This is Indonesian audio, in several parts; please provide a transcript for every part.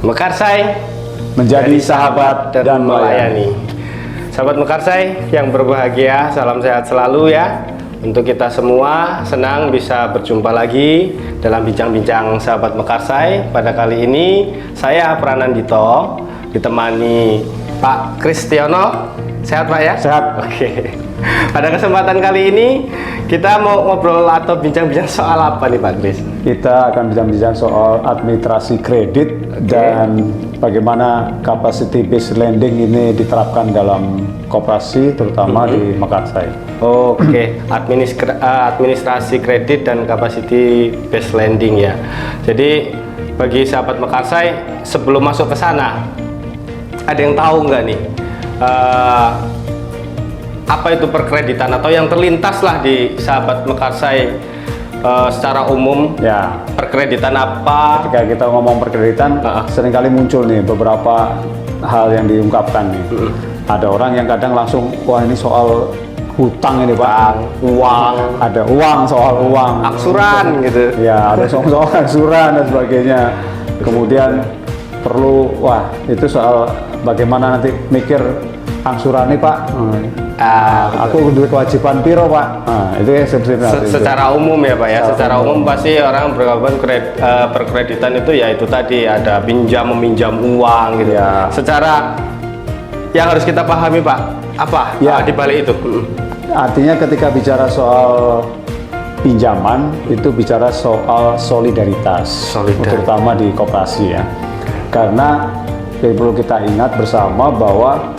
Mekarsai menjadi sahabat dan melayani. Sahabat Mekarsai yang berbahagia, salam sehat selalu ya. Untuk kita semua, senang bisa berjumpa lagi dalam bincang-bincang sahabat Mekarsai. Pada kali ini saya Pranandito ditemani Pak Kristiono. Sehat Pak ya? Sehat. Oke. Pada kesempatan kali ini kita mau ngobrol atau bincang-bincang soal apa nih Pak Kris? Kita akan bincang-bincang soal administrasi kredit dan bagaimana capacity based lending ini diterapkan dalam koperasi, terutama di Mekarsai. Oke, administrasi kredit dan capacity based lending ya. Jadi bagi sahabat Mekarsai, sebelum masuk ke sana, ada yang tahu nggak nih apa itu perkreditan atau yang terlintas lah di sahabat Mekarsai secara umum Ya, perkreditan apa? ketika kita ngomong perkreditan, seringkali muncul nih beberapa hal yang diungkapkan nih. Ada orang yang kadang langsung, wah ini soal hutang ini Pak, Uang, ada uang, soal uang, aksuran gitu. ya ada soal aksuran dan sebagainya. Kemudian perlu, wah itu soal bagaimana nanti mikir angsuran nih Pak. Aku duit kewajiban piro Pak. Nah, itu ya Secara umum ya Pak ya, secara umum pasti orang beranggapan perkreditan itu ya itu tadi ada pinjam meminjam uang gitu. Ya. Secara yang harus kita pahami Pak, apa Ya. di balik itu? Artinya ketika bicara soal pinjaman itu bicara soal solidaritas, terutama di koperasi ya. Karena perlu kita ingat bersama bahwa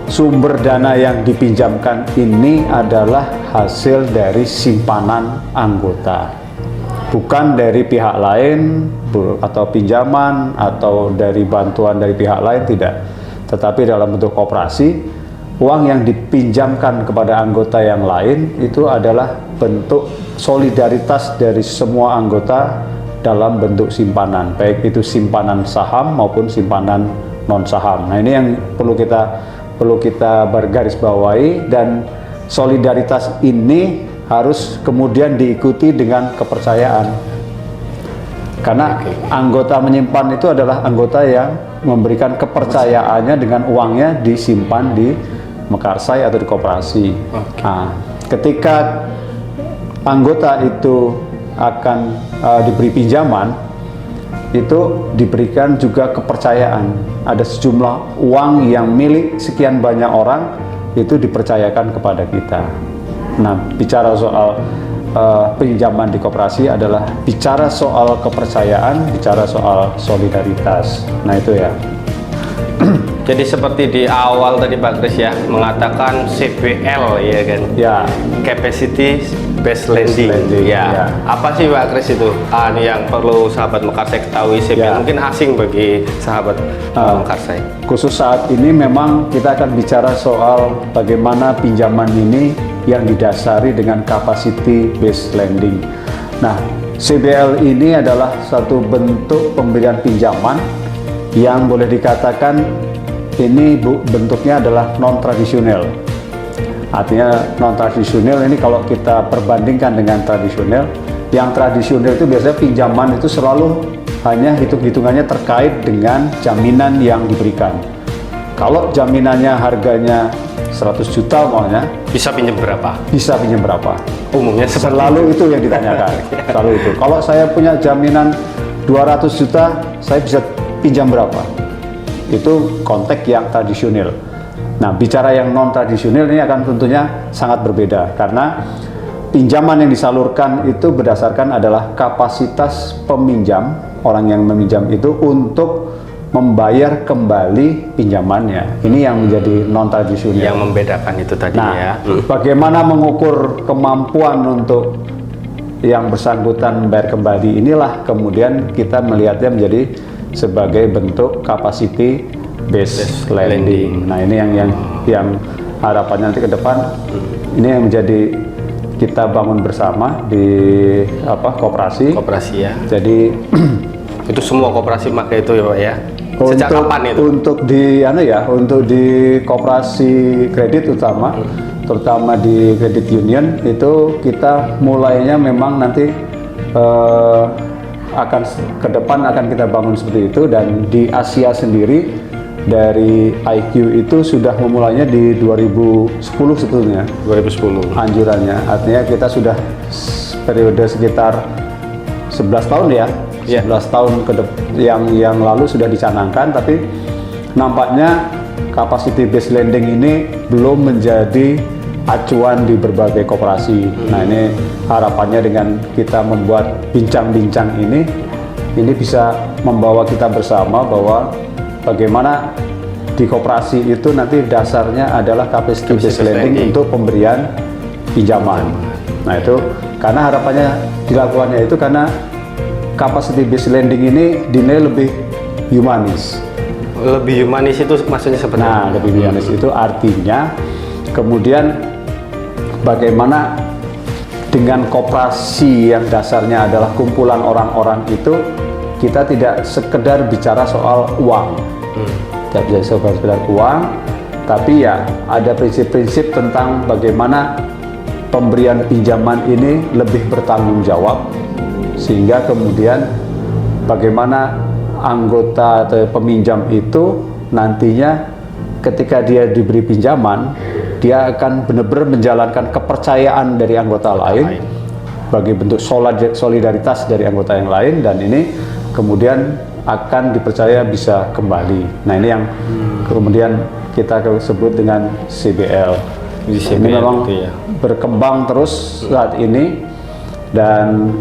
sumber dana yang dipinjamkan ini adalah hasil dari simpanan anggota, bukan dari pihak lain atau pinjaman atau dari bantuan dari pihak lain, tidak. Tetapi dalam bentuk koperasi, uang yang dipinjamkan kepada anggota yang lain itu adalah bentuk solidaritas dari semua anggota dalam bentuk simpanan, baik itu simpanan saham maupun simpanan non saham. Nah, ini yang perlu kita bergarisbawahi, dan solidaritas ini harus kemudian diikuti dengan kepercayaan. Karena anggota menyimpan itu adalah anggota yang memberikan kepercayaannya dengan uangnya disimpan di Mekarsai atau di koperasi. Nah, ketika anggota itu akan diberi pinjaman, itu diberikan juga kepercayaan. Ada sejumlah uang yang milik sekian banyak orang itu dipercayakan kepada kita. Nah, bicara soal pinjaman di koperasi adalah bicara soal kepercayaan, bicara soal solidaritas. Nah, itu ya. Jadi seperti di awal tadi Pak Kris ya mengatakan CBL ya kan? Ya. Capacity based lending. Ya. Apa sih Pak Kris itu? Ini yang perlu sahabat Mekarsai ketahui. CBL mungkin asing bagi sahabat Mekarsai. Khusus saat ini memang kita akan bicara soal bagaimana pinjaman ini yang didasari dengan capacity based lending. Nah, CBL ini adalah satu bentuk pemberian pinjaman yang boleh dikatakan ini bentuknya adalah non-tradisional. Artinya non-tradisional ini kalau kita perbandingkan dengan tradisional, yang tradisional itu biasanya pinjaman itu selalu hanya hitung-hitungannya terkait dengan jaminan yang diberikan. Kalau jaminannya harganya 100 juta maunya, bisa pinjam berapa? Bisa pinjam berapa? Umumnya selalu itu yang ditanyakan. Selalu itu. Kalau saya punya jaminan 200 juta, saya bisa pinjam berapa? Itu konteks yang tradisional. Nah, bicara yang non tradisional ini akan tentunya sangat berbeda, karena pinjaman yang disalurkan itu berdasarkan adalah kapasitas peminjam, orang yang meminjam itu untuk membayar kembali pinjamannya. Ini yang menjadi non tradisional. Yang membedakan itu tadi ya. Bagaimana mengukur kemampuan untuk yang bersangkutan membayar kembali, inilah kemudian kita melihatnya menjadi sebagai bentuk capacity based lending. Nah, ini yang harapannya nanti ke depan ini yang menjadi kita bangun bersama di koperasi ya. Jadi itu semua koperasi pakai itu ya Pak ya. Sejak kapan itu? Untuk di koperasi kredit terutama di credit union itu kita mulainya memang nanti akan ke depan akan kita bangun seperti itu. Dan di Asia sendiri dari IQ itu sudah memulainya di 2010 sebetulnya. 2010 anjurannya, artinya kita sudah periode sekitar 11 tahun ya. 11 tahun yang lalu sudah dicanangkan, tapi nampaknya capacity based lending ini belum menjadi acuan di berbagai koperasi. Nah, ini harapannya dengan kita membuat bincang-bincang ini bisa membawa kita bersama bahwa bagaimana di koperasi itu nanti dasarnya adalah capacity based lending untuk pemberian pinjaman. Nah, itu karena harapannya dilakukannya itu karena capacity based lending ini dinilai lebih humanis. Lebih humanis itu maksudnya seperti Nah, lebih humanis itu artinya kemudian bagaimana dengan koperasi yang dasarnya adalah kumpulan orang-orang itu, kita tidak sekedar bicara soal uang, tidak bisa sekedar uang, tapi ya ada prinsip-prinsip tentang bagaimana pemberian pinjaman ini lebih bertanggung jawab, sehingga kemudian bagaimana anggota atau peminjam itu nantinya ketika dia diberi pinjaman, dia akan benar-benar menjalankan kepercayaan dari anggota lain bagi bentuk solidaritas dari anggota yang lain, dan ini kemudian akan dipercaya bisa kembali. Nah, ini yang kemudian kita sebut dengan CBL. Ini memang gitu ya, berkembang terus saat ini, dan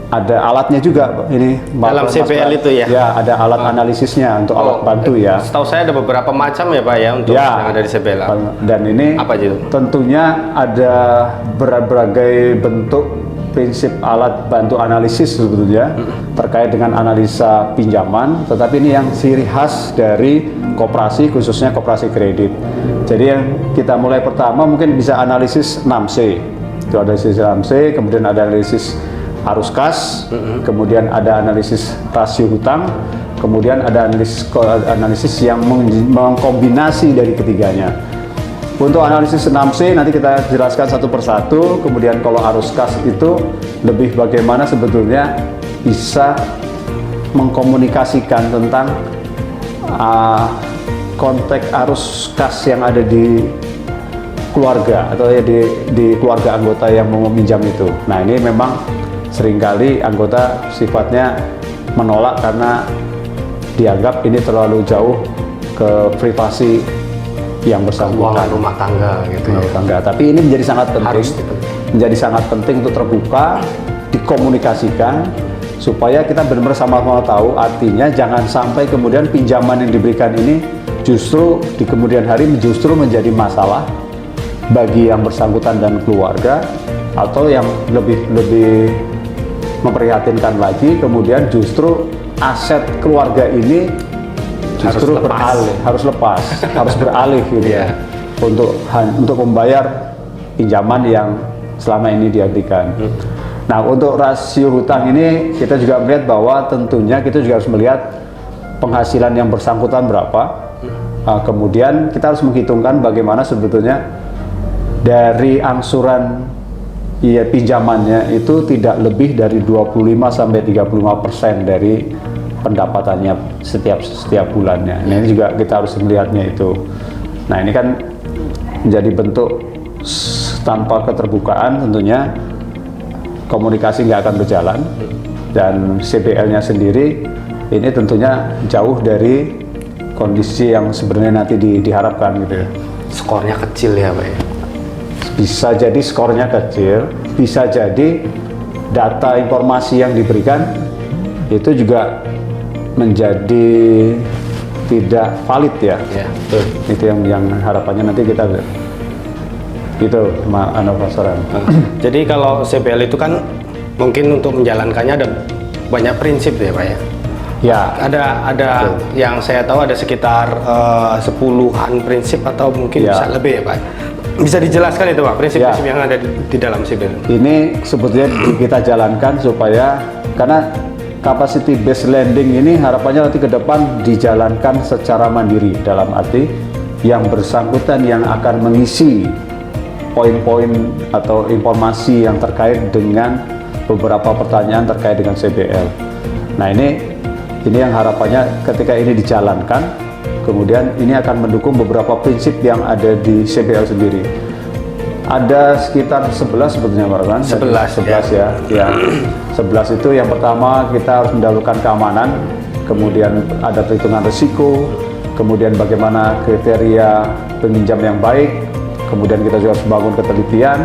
ada alatnya juga ini dalam CBL itu ya. Ya, ada alat analisisnya untuk alat bantu ya. Setahu saya ada beberapa macam ya Pak ya untuk yang ada di CBL. Dan ini apa itu? Tentunya ada berbagai bentuk prinsip alat bantu analisis sebetulnya terkait dengan analisa pinjaman, tetapi ini yang ciri khas dari koperasi, khususnya koperasi kredit. Jadi yang kita mulai pertama mungkin bisa analisis 6C. Itu analisis 6C, kemudian ada analisis arus kas, kemudian ada analisis rasio hutang, kemudian ada analisis yang mengkombinasi dari ketiganya. Untuk analisis 6C nanti kita jelaskan satu persatu. Kemudian kalau arus kas itu lebih bagaimana sebetulnya bisa mengkomunikasikan tentang konteks arus kas yang ada di keluarga atau ya di keluarga anggota yang mau meminjam itu. Nah, ini memang seringkali anggota sifatnya menolak karena dianggap ini terlalu jauh ke privasi yang bersangkutan, rumah tangga gitu ya. Tangga. Tapi ini menjadi sangat penting, untuk terbuka, dikomunikasikan supaya kita benar-benar sama-sama tahu. Artinya jangan sampai kemudian pinjaman yang diberikan ini justru di kemudian hari justru menjadi masalah bagi yang bersangkutan dan keluarga, atau yang lebih memprihatinkan lagi, kemudian justru aset keluarga ini justru harus beralih gitu ya, untuk membayar pinjaman yang selama ini dia berikan. Nah, untuk rasio hutang ini kita juga melihat bahwa tentunya kita juga harus melihat penghasilan yang bersangkutan berapa. Kemudian kita harus menghitungkan bagaimana sebetulnya dari angsuran pinjamannya itu tidak lebih dari 25-35% dari pendapatannya setiap bulannya. Nah, ini juga kita harus melihatnya itu. Nah, ini kan menjadi bentuk tanpa keterbukaan tentunya komunikasi nggak akan berjalan, dan CBL-nya sendiri ini tentunya jauh dari kondisi yang sebenarnya nanti diharapkan gitu ya. Skornya kecil ya Pak ya? Bisa jadi skornya kecil, bisa jadi data informasi yang diberikan itu juga menjadi tidak valid ya. Ya, betul. Itu yang harapannya nanti kita itu pasaran. Jadi kalau CBL itu kan mungkin untuk menjalankannya ada banyak prinsip ya Pak ya? Ya. Ada yang saya tahu ada sekitar 10-an prinsip atau mungkin bisa lebih ya Pak. Bisa dijelaskan itu Pak, prinsip-prinsip yang ada di dalam CBL? Ini sebetulnya kita jalankan supaya, karena capacity based lending ini harapannya nanti ke depan dijalankan secara mandiri, dalam arti yang bersangkutan yang akan mengisi poin-poin atau informasi yang terkait dengan beberapa pertanyaan terkait dengan CBL. Nah ini yang harapannya ketika ini dijalankan, kemudian ini akan mendukung beberapa prinsip yang ada di CBL sendiri. Ada sekitar 11 sebetulnya Pak Roland. 11 ya. Ya. 11 itu yang pertama kita harus mendahulukan keamanan, kemudian ada perhitungan risiko, kemudian bagaimana kriteria peminjam yang baik, kemudian kita juga harus bangun ketelitian,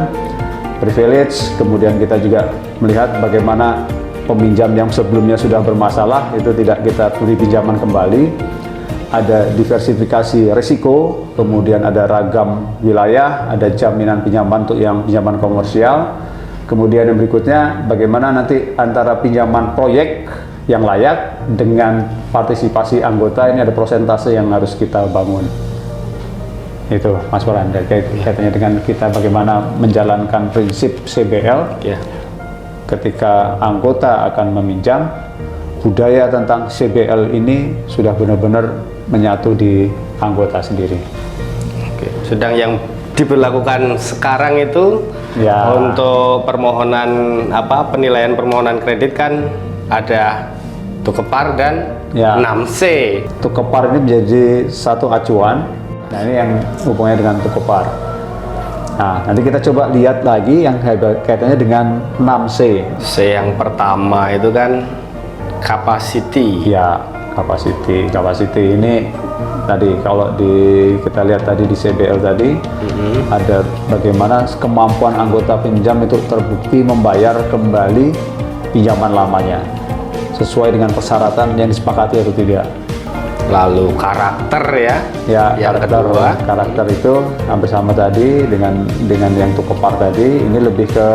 privilege, kemudian kita juga melihat bagaimana peminjam yang sebelumnya sudah bermasalah itu tidak kita beri pinjaman kembali. Ada diversifikasi risiko, kemudian ada ragam wilayah, ada jaminan pinjaman untuk yang pinjaman komersial. Kemudian yang berikutnya bagaimana nanti antara pinjaman proyek yang layak dengan partisipasi anggota, ini ada persentase yang harus kita bangun. Itu Mas Polan, kaitannya dengan kita bagaimana menjalankan prinsip CBL. Ketika anggota akan meminjam, budaya tentang CBL ini sudah benar-benar menyatu di anggota sendiri. Sedang yang diberlakukan sekarang itu untuk permohonan penilaian permohonan kredit kan ada Tukepar dan 6C. Tukepar ini menjadi satu acuan. Nah ini yang hubungannya dengan Tukepar. Nah nanti kita coba lihat lagi yang kaitannya dengan 6C. C yang pertama itu kan capacity. Capacity ini tadi kalau kita lihat tadi di CBL tadi ada bagaimana kemampuan anggota pinjam itu terbukti membayar kembali pinjaman lamanya sesuai dengan persyaratan yang disepakati atau tidak. Lalu karakter yang kedua. Karakter itu hampir sama tadi dengan yang Tukepar tadi. Ini lebih ke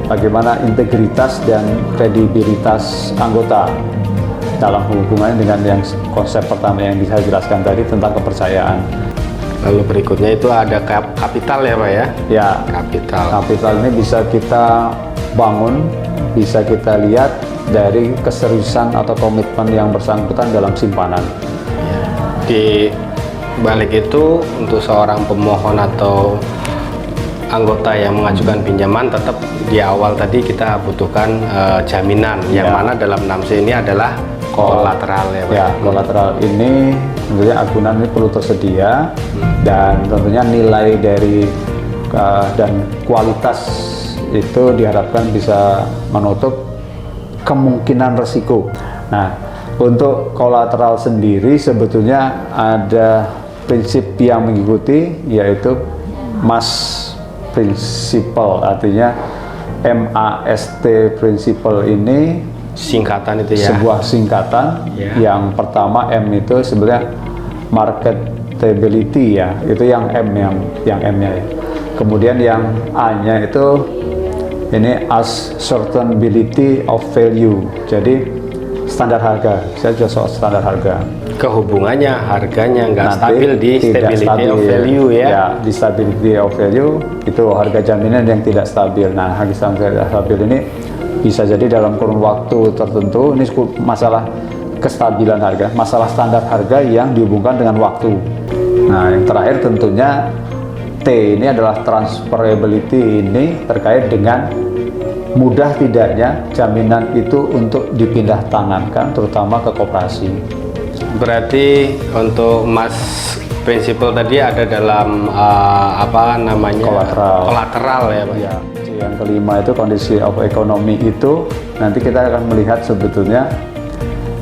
bagaimana integritas dan kredibilitas anggota dalam hubungannya dengan yang konsep pertama yang bisa jelaskan tadi tentang kepercayaan. Lalu berikutnya itu ada kapital ya Pak ya? Ya, kapital. Kapital ini bisa kita bangun, bisa kita lihat dari keseriusan atau komitmen yang bersangkutan dalam simpanan. Di balik itu untuk seorang pemohon atau anggota yang mengajukan pinjaman, tetap di awal tadi kita butuhkan jaminan yang mana dalam 6C ini adalah kolateral ya Pak. Ya, kolateral ini tentunya agunan ini perlu tersedia dan tentunya nilai dari dan kualitas itu diharapkan bisa menutup kemungkinan resiko. Nah, untuk kolateral sendiri sebetulnya ada prinsip yang mengikuti, yaitu MAST Principle, artinya MAST Principle ini singkatan itu ya, sebuah singkatan. Yang pertama M itu sebenarnya marketability ya, itu yang M yang M-nya ya. Kemudian yang A-nya itu ini ascertainability of value, jadi standar harga. Saya juga soal standar harga. Kehubungannya harganya nggak stabil di stability of value ya. Di stability of value itu harga jaminan yang tidak stabil. Nah, harga tidak stabil ini bisa jadi dalam kurun waktu tertentu, ini masalah kestabilan harga, masalah standar harga yang dihubungkan dengan waktu. Nah, yang terakhir tentunya T ini adalah transferability, ini terkait dengan mudah tidaknya jaminan itu untuk dipindah tangankan, terutama ke koperasi. Berarti untuk MAST Principle tadi ada dalam kolateral ya Pak ya. Yang kelima itu kondisi of ekonomi, itu nanti kita akan melihat sebetulnya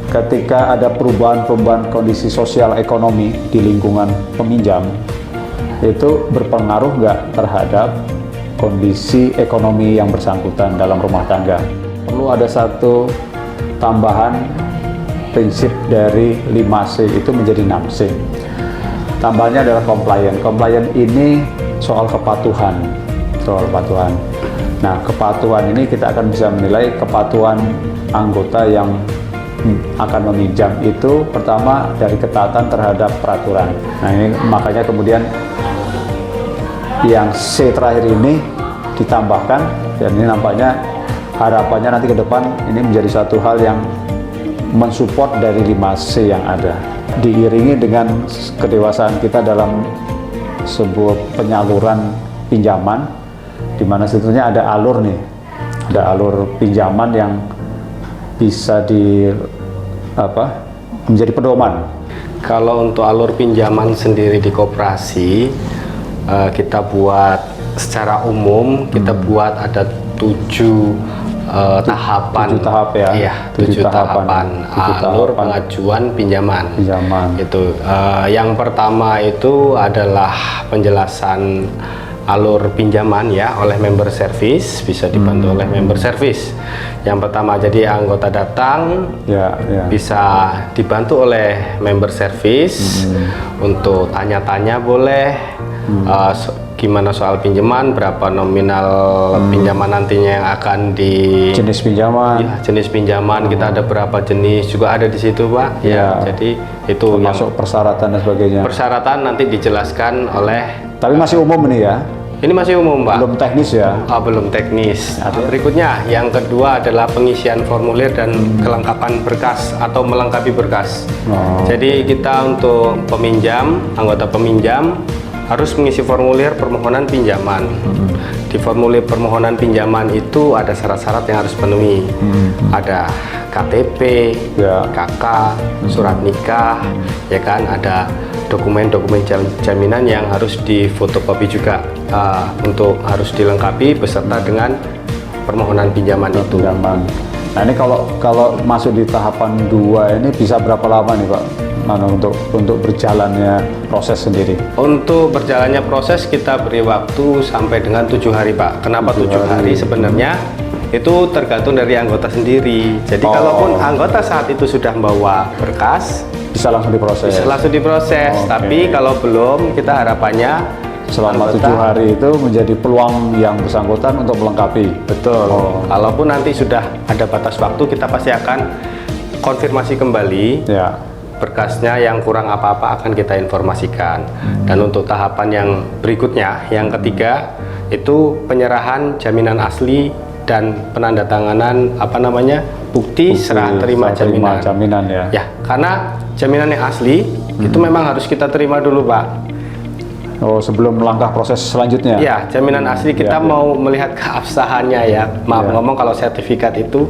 ketika ada perubahan kondisi sosial ekonomi di lingkungan peminjam, itu berpengaruh nggak terhadap kondisi ekonomi yang bersangkutan dalam rumah tangga. Perlu ada satu tambahan prinsip dari 5C itu menjadi 6C. Tambahannya adalah compliant. Compliant ini soal kepatuhan. Nah, kepatuhan ini kita akan bisa menilai kepatuhan anggota yang akan meminjam itu pertama dari ketaatan terhadap peraturan. Nah, ini makanya kemudian yang C terakhir ini ditambahkan, dan ini nampaknya harapannya nanti ke depan ini menjadi satu hal yang mensupport dari 5C yang ada, diiringi dengan kedewasaan kita dalam sebuah penyaluran pinjaman, di mana sebetulnya ada alur nih, ada alur pinjaman yang bisa menjadi pedoman. Kalau untuk alur pinjaman sendiri di koperasi, kita buat secara umum, kita buat ada 7 tahapan. 7 tahap ya? Iya, 7 tahapan alur pengajuan pinjaman. Itu yang pertama itu adalah penjelasan alur pinjaman ya oleh member service, bisa dibantu oleh member service. Yang pertama, jadi anggota datang bisa dibantu oleh member service untuk tanya-tanya boleh, gimana soal pinjaman, berapa nominal pinjaman nantinya yang akan jenis pinjaman. Ya, jenis pinjaman kita ada berapa jenis juga ada di situ, Pak. Ya, jadi itu masuk persyaratan dan sebagainya. Persyaratan nanti dijelaskan oleh. Tapi masih umum ini ya? Ini masih umum, Pak. Belum teknis ya? Belum teknis. Berikutnya, yang kedua adalah pengisian formulir dan kelengkapan berkas atau melengkapi berkas. Jadi kita untuk peminjam, anggota peminjam harus mengisi formulir permohonan pinjaman. Di formulir permohonan pinjaman itu ada syarat-syarat yang harus penuhi. Ada KTP, KK, surat nikah, ya kan, ada dokumen-dokumen jaminan yang harus difotokopi juga untuk harus dilengkapi beserta dengan permohonan pinjaman itu. Nah ini kalau masuk di tahapan 2 ini bisa berapa lama nih Pak? Untuk berjalannya proses sendiri? Untuk berjalannya proses kita beri waktu sampai dengan 7 hari Pak. Kenapa 7 hari? Sebenarnya itu tergantung dari anggota sendiri. Jadi kalaupun anggota saat itu sudah membawa berkas, bisa langsung diproses. Bisa langsung diproses. Tapi kalau belum, kita harapannya selama 7 hari itu menjadi peluang yang bersangkutan untuk melengkapi. Betul. Kalaupun nanti sudah ada batas waktu, kita pasti akan konfirmasi kembali. Berkasnya yang kurang apa-apa akan kita informasikan. Dan untuk tahapan yang berikutnya, yang ketiga, itu penyerahan jaminan asli dan penandatanganan bukti serah terima jaminan. Ya, karena jaminan yang asli itu memang harus kita terima dulu, Pak. Sebelum melangkah proses selanjutnya. Ya, jaminan asli kita mau melihat keabsahannya ya. Maaf ngomong, kalau sertifikat itu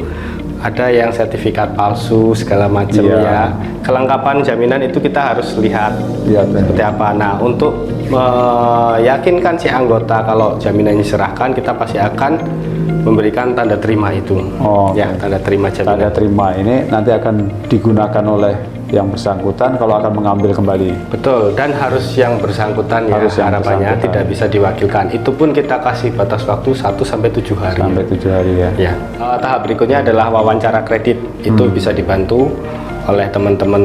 ada yang sertifikat palsu segala macam ya. Kelengkapan jaminan itu kita harus lihat seperti apa. Nah, untuk meyakinkan si anggota kalau jaminannya diserahkan, kita pasti akan memberikan tanda terima itu. Tanda terima jaminan. Tanda terima ini nanti akan digunakan oleh yang bersangkutan kalau akan mengambil kembali. Betul, dan harus yang bersangkutan harapannya tidak bisa diwakilkan. Itu pun kita kasih batas waktu 1-7 hari. Sampai 7 hari ya. Tahap berikutnya adalah wawancara kredit. Itu bisa dibantu oleh teman-teman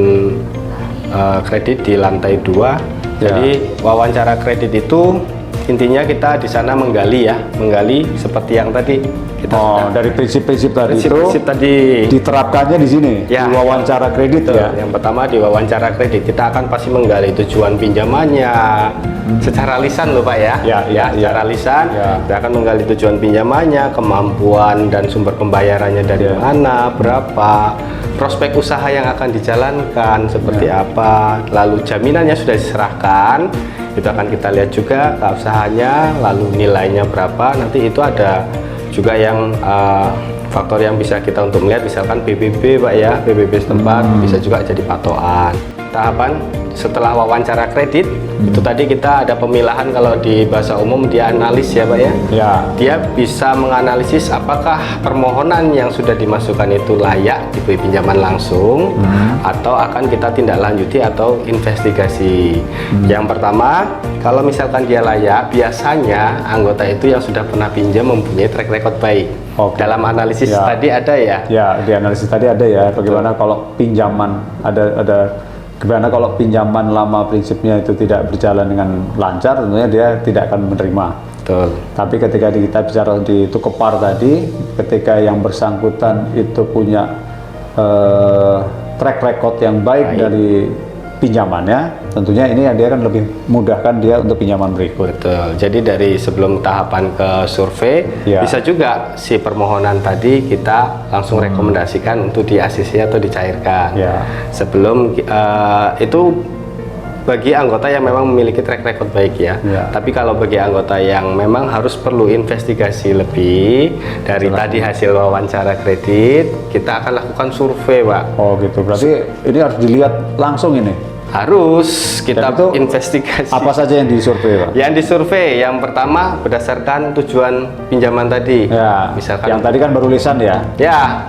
kredit di lantai 2. Jadi wawancara kredit itu intinya kita di sana menggali seperti yang tadi kita dari prinsip-prinsip tadi diterapkannya di sini di wawancara kredit. Yang pertama di wawancara kredit kita akan pasti menggali tujuan pinjamannya secara lisan loh Pak secara lisan. Kita akan menggali tujuan pinjamannya, kemampuan dan sumber pembayarannya dari mana, berapa, prospek usaha yang akan dijalankan seperti apa, lalu jaminannya sudah diserahkan, itu akan kita lihat juga keabsahannya, lalu nilainya berapa. Nanti itu ada juga yang faktor yang bisa kita untuk melihat, misalkan PBB Pak PBB setempat bisa juga jadi patokan. Tahapan setelah wawancara kredit itu tadi kita ada pemilahan, kalau di bahasa umum dia analis ya Pak dia bisa menganalisis apakah permohonan yang sudah dimasukkan itu layak diberi pinjaman langsung atau akan kita tindak lanjuti atau investigasi. Yang pertama, kalau misalkan dia layak, biasanya anggota itu yang sudah pernah pinjam mempunyai track record baik. Dalam analisis tadi ada di analisis tadi ada bagaimana kalau pinjaman gimana kalau pinjaman lama prinsipnya itu tidak berjalan dengan lancar, tentunya dia tidak akan menerima. Tapi ketika kita bicara di Tukepar tadi, ketika yang bersangkutan itu punya track record yang baik dari pinjamannya, tentunya ini dia akan lebih mudahkan dia untuk pinjaman berikut. Jadi dari sebelum tahapan ke survei, bisa juga si permohonan tadi kita langsung rekomendasikan untuk di ACC atau dicairkan. Sebelum itu bagi anggota yang memang memiliki track record baik ya. Tapi kalau bagi anggota yang memang harus perlu investigasi lebih dari tadi hasil wawancara kredit, kita akan lakukan survei, Pak. Oh gitu, berarti ini harus dilihat langsung ini? Harus kita itu investigasi. Apa saja yang disurvei, Pak? Yang disurvei, yang pertama berdasarkan tujuan pinjaman tadi. Ya, misalkan yang tadi kan baru lisan ya? Ya.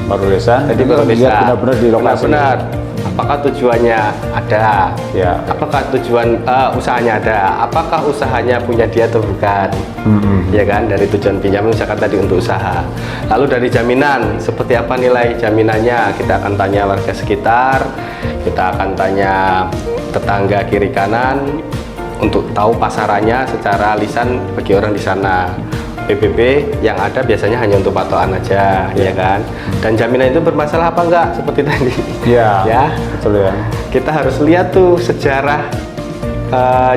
Baru lisan. Jadi baru lisan. Benar-benar di lokasi. Benar-benar. Apakah tujuannya ada? Ya. Apakah tujuan usahanya ada? Apakah usahanya punya dia atau bukan? Ya kan, dari tujuan pinjaman misalkan tadi untuk usaha. Lalu dari jaminan, seperti apa nilai jaminannya? Kita akan tanya warga sekitar, kita akan tanya tetangga kiri kanan untuk tahu pasarannya secara lisan bagi orang di sana. PBB yang ada biasanya hanya untuk patokan aja, ya kan? Dan jaminan itu bermasalah apa enggak seperti tadi? Ya, betul ya. Kita harus lihat tuh sejarah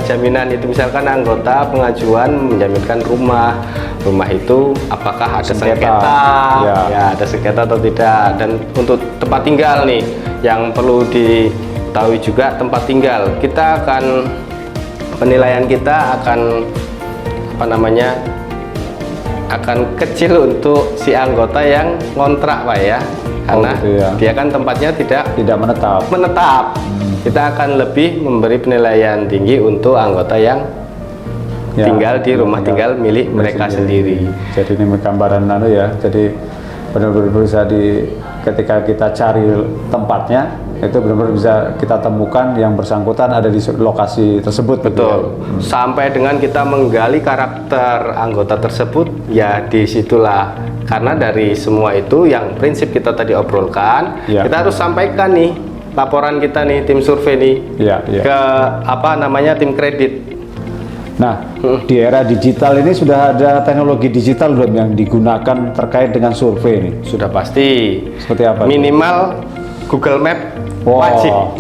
jaminan itu, misalkan anggota pengajuan menjaminkan rumah itu apakah ada sengketa, ya ada sengketa atau tidak. Dan untuk tempat tinggal nih yang perlu diketahui juga, tempat tinggal kita akan penilaian kita akan akan kecil untuk si anggota yang ngontrak, Pak ya, karena dia kan tempatnya tidak menetap. Kita akan lebih memberi penilaian tinggi untuk anggota yang tinggal di rumah tinggal milik mereka sendiri. Jadi ini gambaran ya, jadi benar-benar bisa ketika kita cari tempatnya itu benar-benar bisa kita temukan yang bersangkutan ada di lokasi tersebut. Betul. Gitu ya. Sampai dengan kita menggali karakter anggota tersebut, ya disitulah, karena dari semua itu yang prinsip kita tadi obrolkan, kita harus sampaikan nih laporan kita nih tim survei nih ke tim kredit. Nah, di era digital ini sudah ada teknologi digital belum yang digunakan terkait dengan survei ini? Sudah pasti. Seperti apa? Minimal Google Map wajib.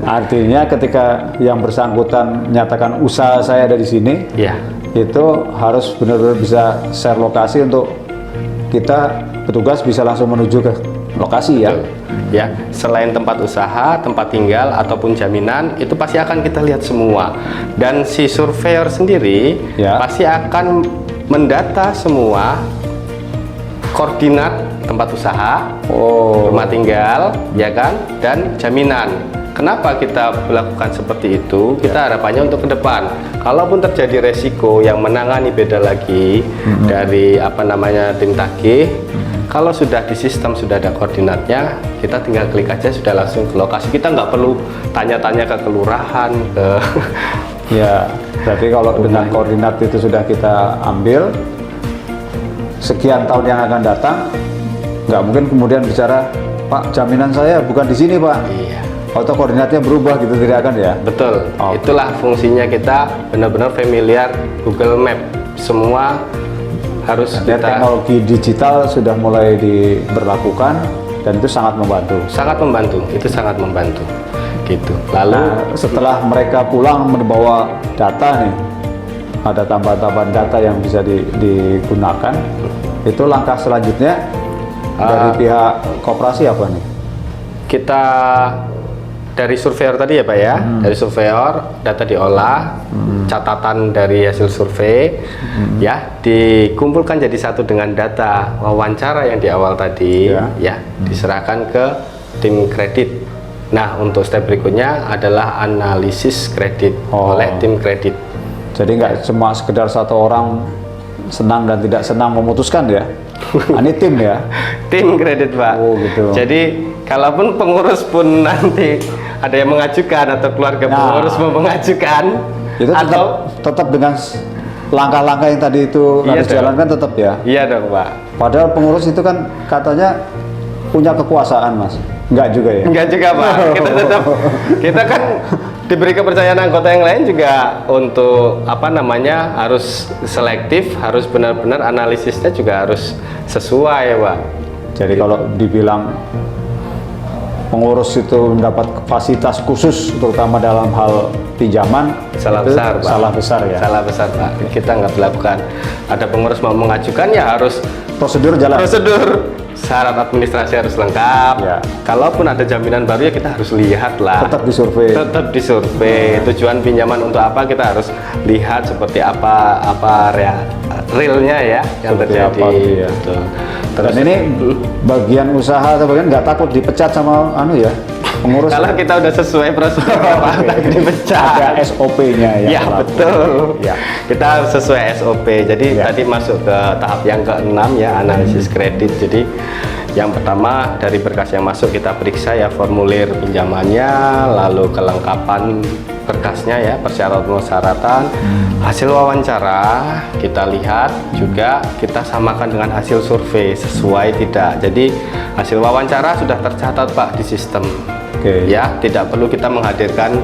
Artinya ketika yang bersangkutan menyatakan usaha saya ada di sini, itu harus benar-benar bisa share lokasi untuk kita petugas bisa langsung menuju ke lokasi. Ya, selain tempat usaha, tempat tinggal ataupun jaminan, itu pasti akan kita lihat semua. Dan si surveyor sendiri pasti akan mendata semua koordinat tempat usaha, rumah tinggal, ya kan, dan jaminan. Kenapa kita melakukan seperti itu? Kita harapannya untuk ke depan, kalaupun terjadi resiko yang menangani beda lagi dari tim tagih, kalau sudah di sistem sudah ada koordinatnya, kita tinggal klik aja sudah langsung ke lokasi. Kita nggak perlu tanya-tanya ke kelurahan, berarti kalau dengan koordinat itu sudah kita ambil, sekian tahun yang akan datang, nggak mungkin kemudian bicara, Pak, jaminan saya bukan di sini, Pak. Atau koordinatnya berubah gitu, tidak akan ya? Betul. Itulah fungsinya kita benar-benar familiar Google Map. Semua harus teknologi digital sudah mulai diberlakukan dan itu sangat membantu. Itu sangat membantu. Gitu. Lalu setelah mereka pulang membawa data nih, ada tambahan-tambahan data yang bisa digunakan, itu langkah selanjutnya dari pihak koperasi apa nih? Kita dari surveyor tadi ya Pak ya, dari surveyor data diolah, catatan dari hasil survei ya dikumpulkan jadi satu dengan data wawancara yang di awal tadi diserahkan ke tim kredit. Nah, untuk step berikutnya adalah analisis kredit oleh tim kredit. Jadi nggak cuma sekedar satu orang senang dan tidak senang memutuskan ya? Ini tim ya? Tim kredit, Pak. Gitu. Jadi kalaupun pengurus pun nanti ada yang mengajukan atau keluarga pengurus mau mengajukan, itu tetap dengan langkah-langkah yang tadi itu harus dijalankan tetap ya? Iya dong, Pak. Padahal pengurus itu kan katanya punya kekuasaan, Mas. Enggak juga ya? Enggak juga, Pak. Kita kan diberi kepercayaan anggota yang lain juga untuk harus selektif, harus benar-benar analisisnya juga harus sesuai, Pak. Jadi kalau dibilang pengurus itu mendapat fasilitas khusus terutama dalam hal pinjaman, salah besar, Pak. Salah besar ya? Salah besar, Pak. Kita nggak melakukan. Ada pengurus mau mengajukan ya harus prosedur jalan. Prosedur syarat administrasi harus lengkap. Ya. Kalaupun ada jaminan baru ya kita harus lihat lah. Tetap disurvei. Tetap disurvei. Tujuan pinjaman untuk apa kita harus lihat seperti apa realnya ya yang Seperti terjadi. apa, iya. Betul. Dan ini bagian usaha atau bagian nggak takut dipecat sama pengurus? Kalau kita udah sesuai prosedur apa dipecah. Ada SOP-nya Ya betul. Ya. Kita harus sesuai SOP. Jadi Ya. tadi masuk ke tahap yang ke-6 ya, analisis kredit. Jadi yang pertama dari berkas yang masuk kita periksa ya formulir pinjamannya, lalu kelengkapan berkasnya ya, persyaratan, hasil wawancara kita lihat juga, kita samakan dengan hasil survei sesuai tidak. Jadi hasil wawancara sudah tercatat Pak di sistem. Oke. Ya, tidak perlu kita menghadirkan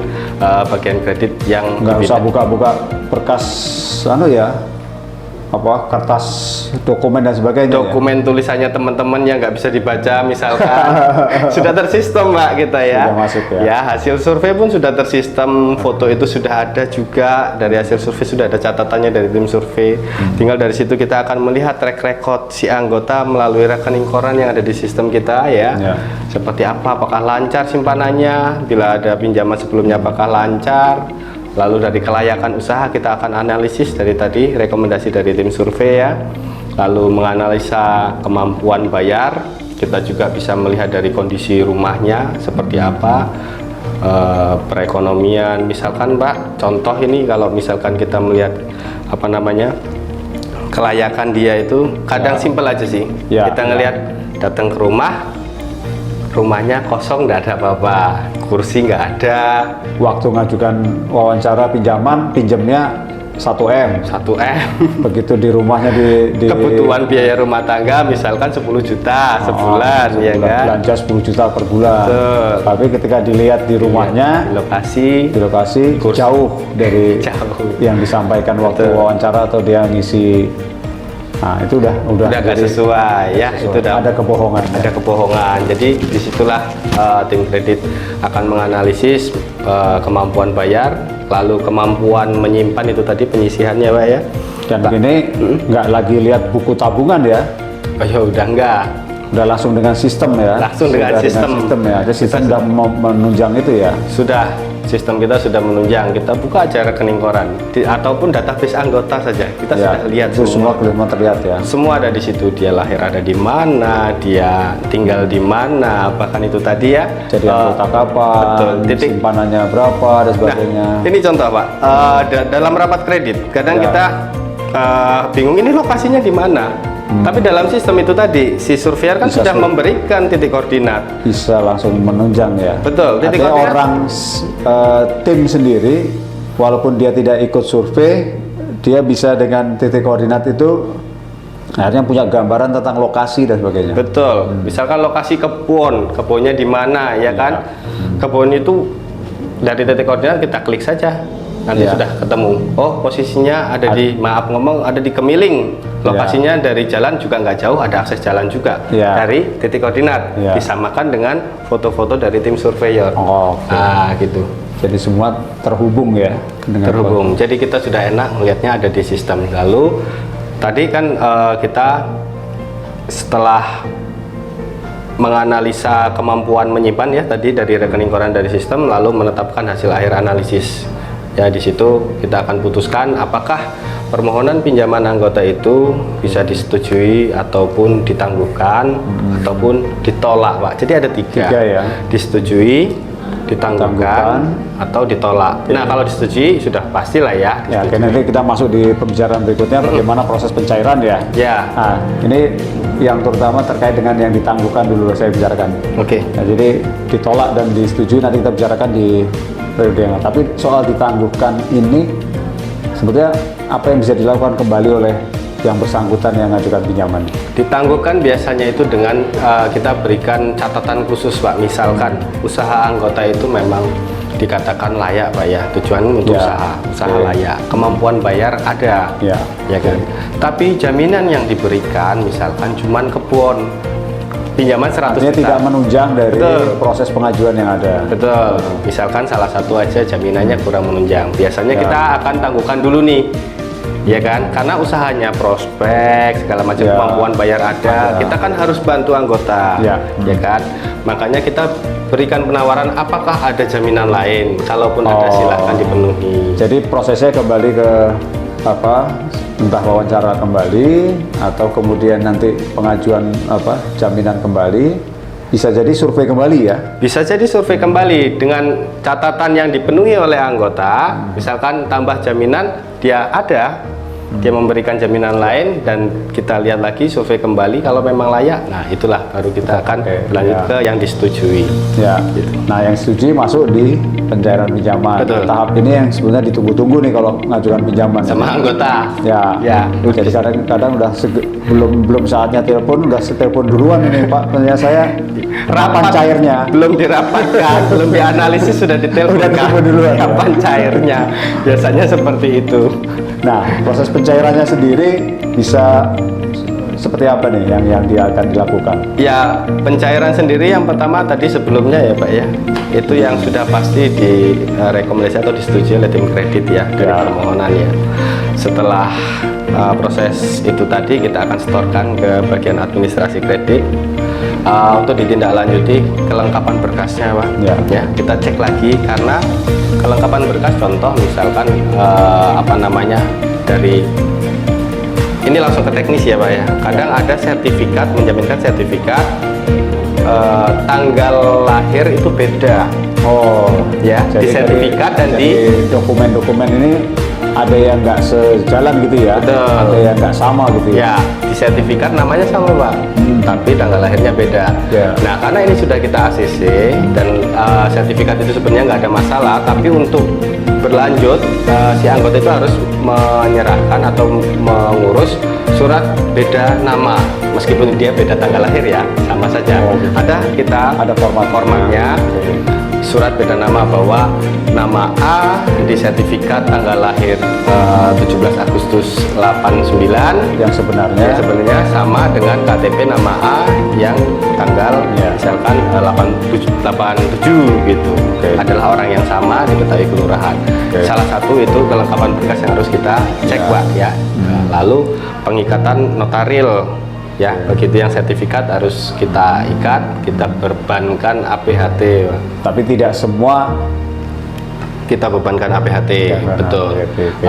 bagian kredit yang Nggak usah berbeda. buka-buka berkas kertas dokumen dan sebagainya. Dokumen tulisannya teman-teman yang nggak bisa dibaca misalkan sudah tersistem Mbak kita ya. Sudah masuk ya. Ya, hasil survei pun sudah tersistem, foto itu sudah ada juga, dari hasil survei sudah ada catatannya dari tim survei. Tinggal dari situ kita akan melihat track record si anggota melalui rekening koran yang ada di sistem kita ya. Ya. Seperti apa, apakah lancar simpanannya, bila ada pinjaman sebelumnya apakah lancar. Lalu dari kelayakan usaha kita akan analisis dari tadi rekomendasi dari tim survei ya. Lalu menganalisa kemampuan bayar, kita juga bisa melihat dari kondisi rumahnya seperti apa, perekonomian. Misalkan Pak, contoh ini kalau misalkan kita melihat kelayakan dia itu kadang simpel aja sih. Ya. Kita ngelihat datang ke rumahnya kosong, nggak ada apa-apa, kursi nggak ada. Waktu ngajukan wawancara pinjamnya 1M. 1M. Begitu di rumahnya di Kebutuhan biaya rumah tangga misalkan 10 juta sebulan ya kan. Belanja 10 juta per bulan. Betul. Tapi ketika dilihat di rumahnya Di lokasi kursi. jauh dari Jauh. yang disampaikan waktu Betul. wawancara atau dia ngisi. Nah, itu udah nggak jadi sesuai ya, itu udah ada kebohongan. ada kebohongan. Jadi disitulah tim kredit akan menganalisis kemampuan bayar, lalu kemampuan menyimpan itu tadi penyisihannya Pak ya. Dan ini nggak lagi lihat buku tabungan ya, Oh ya udah enggak. udah langsung dengan sistem ya. Langsung dengan Sudah sistem. ya. Jadi sistem udah menunjang itu ya. Sudah, sistem kita sudah menunjang. Kita buka aja rekening koran ataupun database anggota saja. Kita sudah lihat itu semua kelihatan terlihat ya. Semua ada di situ. Dia lahir ada di mana, dia tinggal di mana, bahkan itu tadi ya. Jadi anggota kapan, betul. Titik. simpanannya berapa dan sebagainya. Nah, ini contoh Pak. Dalam rapat kredit, kadang Ya. kita bingung ini lokasinya di mana. Tapi dalam sistem itu tadi, si surveyor kan Bisa sudah memberikan titik koordinat. Bisa langsung menunjang ya. Betul, titik Artinya koordinat. orang tim sendiri, walaupun dia tidak ikut survei, dia bisa dengan titik koordinat itu akhirnya punya gambaran tentang lokasi dan sebagainya. Betul. Misalkan lokasi kebunnya di mana ya kan? Kebun itu dari titik koordinat kita klik saja. Nanti Ya. sudah ketemu. Oh, posisinya ada di ada di Kemiling. Lokasinya dari jalan juga nggak jauh, ada akses jalan juga. Ya. Dari titik koordinat Ya. disamakan dengan foto-foto dari tim surveyor. Oh, oke. Gitu. Jadi semua terhubung ya dengan Terhubung. Jadi kita sudah enak melihatnya ada di sistem. Lalu tadi kan kita setelah menganalisa kemampuan menyimpan ya tadi dari rekening koran dari sistem, lalu menetapkan hasil akhir analisis. Ya di situ kita akan putuskan apakah permohonan pinjaman anggota itu bisa disetujui ataupun ditangguhkan ataupun ditolak Pak. Jadi ada tiga ya. disetujui, ditangguhkan atau ditolak. Nah kalau disetujui sudah pastilah ya. Ya, oke, nanti kita masuk di pembicaraan berikutnya bagaimana proses pencairan ya. Ya. Nah, ini yang terutama terkait dengan yang ditangguhkan dulu saya bicarakan. Oke. Nah, jadi ditolak dan disetujui nanti kita bicarakan di periode yang lain. Tapi soal ditangguhkan ini sebetulnya apa yang bisa dilakukan kembali oleh yang bersangkutan yang mengajukan pinjaman? Ditangguhkan biasanya itu dengan kita berikan catatan khusus Pak. Misalkan usaha anggota itu memang dikatakan layak Pak ya, tujuan untuk Ya, usaha oke. layak, kemampuan bayar ada Ya. ya kan. Tapi jaminan yang diberikan misalkan cuman kebun, pinjaman 100 Artinya juta. tidak menunjang dari Betul. proses pengajuan yang ada. Betul. Misalkan salah satu aja jaminannya kurang menunjang. Biasanya Ya. kita akan tangguhkan dulu nih ya kan? Karena usahanya prospek segala macam, Ya. kemampuan bayar ada, kita kan harus bantu anggota, Ya. ya kan? Makanya kita berikan penawaran, apakah ada jaminan lain? Kalaupun ada, silakan dipenuhi. Jadi prosesnya kembali ke apa? Entah wawancara kembali atau kemudian nanti pengajuan apa? Jaminan kembali. Bisa jadi survei kembali ya. Bisa jadi survei kembali dengan catatan yang dipenuhi oleh anggota, misalkan tambah jaminan dia ada, dia memberikan jaminan lain dan kita lihat lagi survei kembali kalau memang layak. Nah, itulah baru kita akan berlanjut ya. ke yang disetujui. Ya. Gitu. Nah, yang setuju masuk di pencairan pinjaman. Betul. Tahap ini yang sebenarnya ditunggu-tunggu nih kalau mengajukan pinjaman. Sama anggota. Ya. Ya. Jadi kadang-kadang udah belum saatnya telepon, udah telepon duluan ini Pak. Ternyata saya kapan cairnya? Belum dirapatkan, belum dianalisis sudah ditelepon. Udah ditelepon duluan, ya. Kapan cairnya? Biasanya seperti itu. Nah, proses pencairannya sendiri bisa seperti apa nih yang dia akan dilakukan? Ya, pencairan sendiri yang pertama tadi sebelumnya ya Pak ya, itu yang sudah pasti direkomendasi atau disetujui oleh tim kredit ya dari Ya. permohonan ya. Setelah proses itu tadi kita akan setorkan ke bagian administrasi kredit untuk ditindaklanjuti kelengkapan berkasnya Pak. Ya. Kita cek lagi karena kelengkapan berkas, contoh misalkan dari ini langsung ke teknis ya Pak ya. Kadang ada sertifikat, menjaminkan sertifikat tanggal lahir itu beda. Oh, Ya, di jadi sertifikat dan di dokumen-dokumen ini ada yang nggak sejalan gitu ya, Betul. ada yang nggak sama gitu ya. ya, di sertifikat namanya sama Pak, tapi tanggal lahirnya beda. Ya. Nah, karena ini sudah kita ACC dan sertifikat itu sebenarnya nggak ada masalah, tapi untuk berlanjut si anggota itu harus menyerahkan atau mengurus surat beda nama, meskipun dia beda tanggal lahir ya, sama saja. Oh, gitu. Ada formatnya. Surat beda nama bahwa nama A di sertifikat tanggal lahir 17 Agustus 89 Yang sebenarnya sebenarnya sama dengan KTP nama A yang tanggal Ya. misalkan 87 gitu. Adalah orang yang sama diketahui kelurahan. Salah satu itu kelengkapan berkas yang harus kita cek Pak ya. Lalu pengikatan notaril ya, begitu yang sertifikat harus kita ikat, kita berbankan APHT Pak. tapi tidak semua Kita bebankan APHT, Bebankan betul. APHT.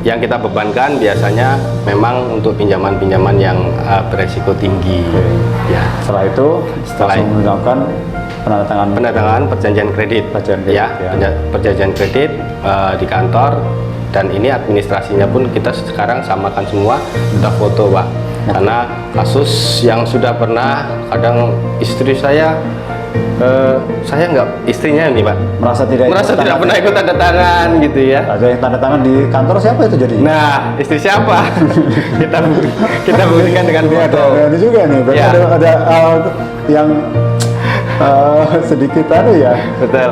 Yang kita bebankan biasanya memang untuk pinjaman-pinjaman yang beresiko tinggi. Ya. setelah itu Setelah langsung melakukan penandatangan Penandatangan perjanjian kredit, Perjanjian kredit, ya, ya. perjanjian kredit di kantor, dan ini administrasinya pun kita sekarang samakan semua, kita foto Pak. Karena kasus yang sudah pernah, kadang istri saya nggak, istrinya nih Pak, merasa tidak pernah ikut tanda tangan gitu ya. ada yang tanda tangan di kantor, siapa itu jadi? Nah, istri siapa? kita buktikan dengan foto. Ada ini juga nih, berarti Ya. ada yang sedikit ya. Betul.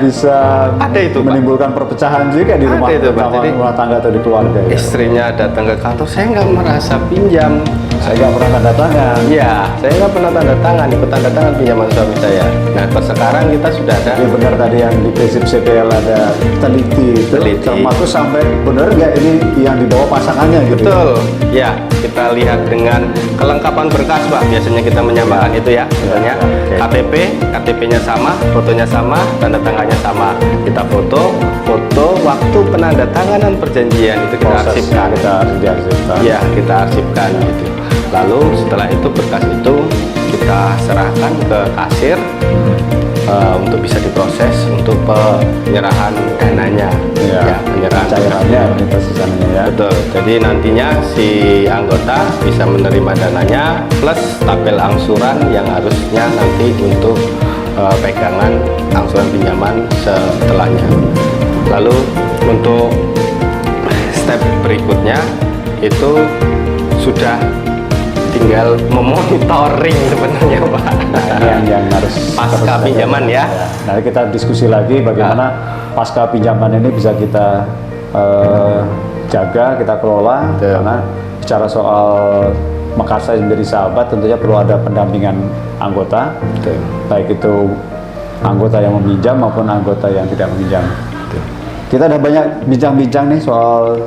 Bisa Ada itu, Pak. menimbulkan perpecahan juga di Ada rumah itu, Pak. Jadi, rumah tangga atau di keluarga ya. Istrinya datang ke kantor, saya nggak merasa pinjam. Saya nggak pernah tanda tangan. Iya, saya nggak pernah tanda tangan, ikut tanda tangan pinjaman suami saya. Nah, sekarang kita sudah ada. Jadi benar tadi yang di prinsip CPL ada teliti, itu Teliti. termasuk sampai benar nggak ini yang dibawa pasangannya gitu. Betul, ya, kita lihat dengan kelengkapan berkas Pak, biasanya kita menyamakan itu ya, misalnya oke. KTP-nya sama, fotonya sama, tanda tangannya sama. Kita foto waktu penandatanganan perjanjian itu kita Prosesnya arsipkan. kita harus diarsipkan. Iya, kita arsipkan gitu. Lalu setelah itu berkas itu kita serahkan ke kasir untuk bisa diproses untuk penyerahan dananya. Ya, penyerahan cairannya ini persisannya ya. Betul. Jadi nantinya si anggota bisa menerima dananya plus tabel angsuran yang harusnya nanti untuk pegangan angsuran pinjaman setelahnya. Lalu untuk step berikutnya itu sudah tinggal memonitoring sebenarnya Pak. Nah, ini yang harus Pasca terus pinjaman ya. Nanti kita diskusi lagi bagaimana pasca pinjaman ini bisa kita jaga, kita kelola. Betul. Karena bicara soal Mekarsai menjadi sahabat, tentunya perlu ada pendampingan anggota, Betul. baik itu anggota yang meminjam maupun anggota yang tidak meminjam. Kita ada banyak bincang-bincang nih soal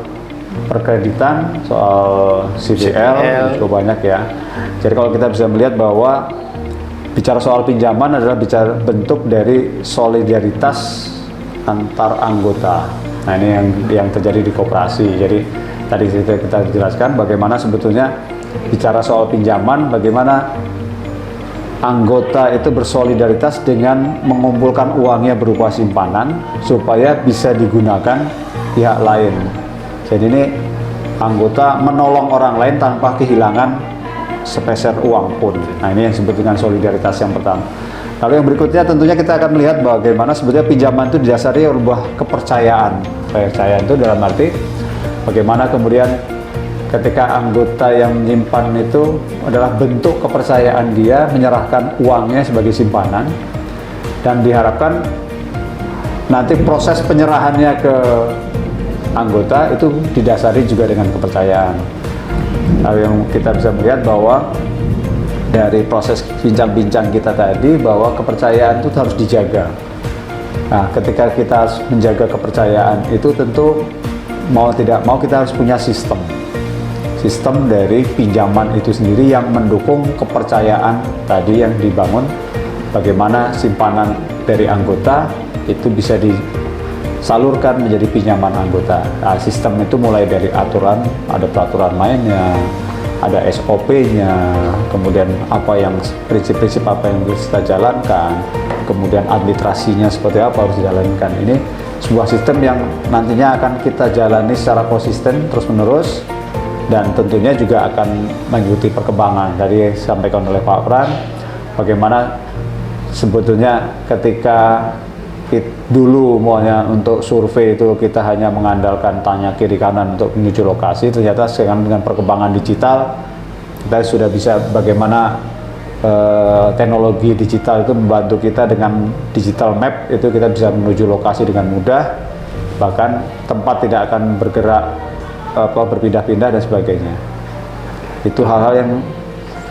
perkreditan, soal CDL juga banyak ya. Jadi kalau kita bisa melihat bahwa bicara soal pinjaman adalah bicara bentuk dari solidaritas antar anggota. Nah ini yang terjadi di koperasi. Jadi tadi kita jelaskan bagaimana sebetulnya bicara soal pinjaman, bagaimana anggota itu bersolidaritas dengan mengumpulkan uangnya berupa simpanan supaya bisa digunakan pihak lain. Jadi ini anggota menolong orang lain tanpa kehilangan sepeser uang pun. Nah ini yang disebut dengan solidaritas yang pertama. Lalu yang berikutnya tentunya kita akan melihat bagaimana sebetulnya pinjaman itu didasari oleh sebuah kepercayaan. Kepercayaan itu dalam arti bagaimana kemudian ketika anggota yang menyimpan itu adalah bentuk kepercayaan dia menyerahkan uangnya sebagai simpanan, dan diharapkan nanti proses penyerahannya ke anggota itu didasari juga dengan kepercayaan. Lalu yang kita bisa melihat bahwa dari proses bincang-bincang kita tadi bahwa kepercayaan itu harus dijaga. Nah, ketika kita menjaga kepercayaan itu tentu mau tidak mau kita harus punya sistem dari pinjaman itu sendiri yang mendukung kepercayaan tadi yang dibangun, bagaimana simpanan dari anggota itu bisa disalurkan menjadi pinjaman anggota. Nah, sistem itu mulai dari aturan, ada peraturan mainnya, ada SOP-nya, kemudian apa yang prinsip-prinsip apa yang harus kita jalankan, kemudian administrasinya seperti apa harus dijalankan. Ini sebuah sistem yang nantinya akan kita jalani secara konsisten terus-menerus, dan tentunya juga akan mengikuti perkembangan. Tadi disampaikan oleh Pak Pran, bagaimana sebetulnya ketika dulu maunya untuk survei itu kita hanya mengandalkan tanya kiri kanan untuk menuju lokasi, ternyata sekarang dengan perkembangan digital kita sudah bisa bagaimana teknologi digital itu membantu kita dengan digital map, itu kita bisa menuju lokasi dengan mudah, bahkan tempat tidak akan bergerak berpindah-pindah dan sebagainya. Itu hal-hal yang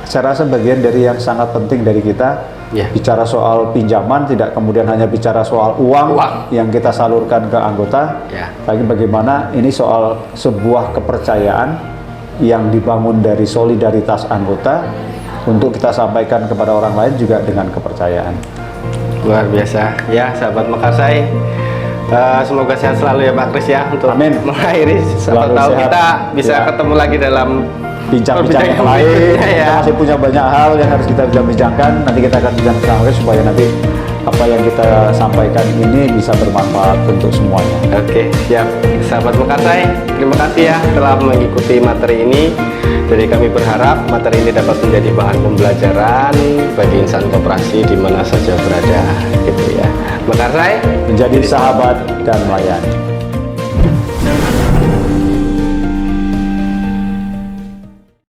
saya rasa bagian dari yang sangat penting dari kita. Bicara soal pinjaman tidak kemudian hanya bicara soal uang yang kita salurkan ke anggota, tapi bagaimana ini soal sebuah kepercayaan yang dibangun dari solidaritas anggota untuk kita sampaikan kepada orang lain juga dengan kepercayaan. Luar biasa ya sahabat Mekarsai. Semoga sehat selalu ya Pak Kris ya, untuk mengakhiri. Siapa tahu kita bisa ketemu lagi dalam bincang-bincang yang lain. Kita masih punya banyak hal yang harus kita bincangkan. Nanti kita akan bincang bersama supaya nanti apa yang kita sampaikan ini bisa bermanfaat untuk semuanya. Oke, siap sahabat Mekarsai. Terima kasih ya telah mengikuti materi ini. Jadi kami berharap materi ini dapat menjadi bahan pembelajaran bagi insan koperasi di mana saja berada, gitu ya. Mekarsai menjadi sahabat dan melayani.